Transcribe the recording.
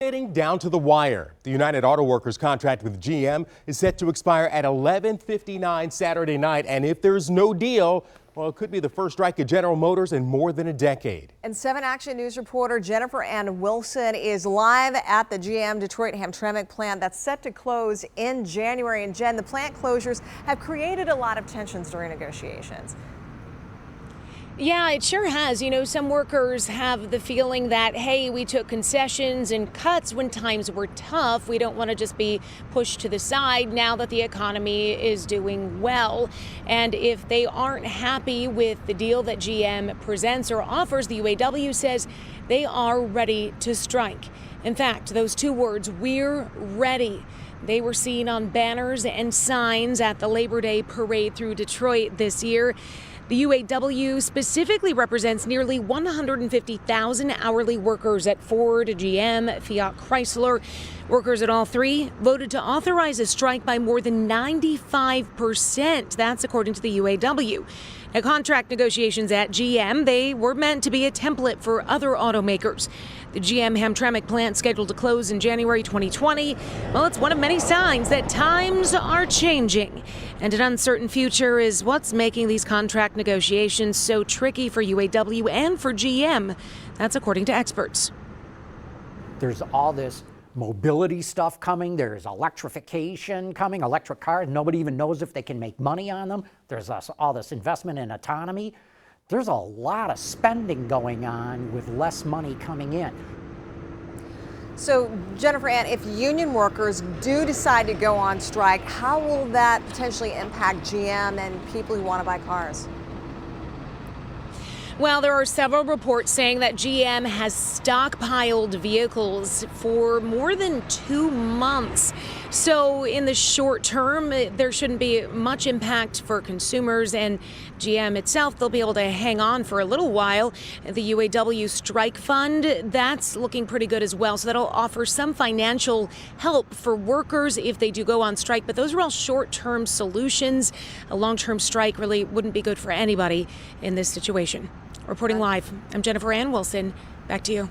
Getting down to the wire. The United Auto Workers contract with GM is set to expire at 11:59 Saturday night, and if there's no deal, well, it could be the first strike at General Motors in more than a decade. And 7 Action News reporter Jennifer Ann Wilson is live at the GM Detroit Hamtramck plant that's set to close in January. And Jen, the plant closures have created a lot of tensions during negotiations. Yeah, it sure has. You know, some workers have the feeling that, hey, we took concessions and cuts when times were tough. We don't want to just be pushed to the side now that the economy is doing well. And if they aren't happy with the deal that GM presents or offers, the UAW says they are ready to strike. In fact, those two words, "we're ready," they were seen on banners and signs at the Labor Day parade through Detroit this year. The UAW specifically represents nearly 150,000 hourly workers at Ford, GM, Fiat Chrysler. Workers at all three voted to authorize a strike by more than 95%. That's according to the UAW. Now, contract negotiations at GM, they were meant to be a template for other automakers. The GM Hamtramck plant scheduled to close in January 2020. Well, it's one of many signs that times are changing. And an uncertain future is what's making these contract negotiations so tricky for UAW and for GM. That's according to experts. There's all this mobility stuff coming. There's electrification coming, electric cars. Nobody even knows if they can make money on them. There's all this investment in autonomy. There's a lot of spending going on with less money coming in. So, Jennifer Ann, if union workers do decide to go on strike, how will that potentially impact GM and people who want to buy cars? Well, there are several reports saying that GM has stockpiled vehicles for more than 2 months. So in the short term, there shouldn't be much impact for consumers and GM itself. They'll be able to hang on for a little while. The UAW strike fund, that's looking pretty good as well. So that'll offer some financial help for workers if they do go on strike. But those are all short-term solutions. A long-term strike really wouldn't be good for anybody in this situation. Reporting live, I'm Jennifer Ann Wilson. Back to you.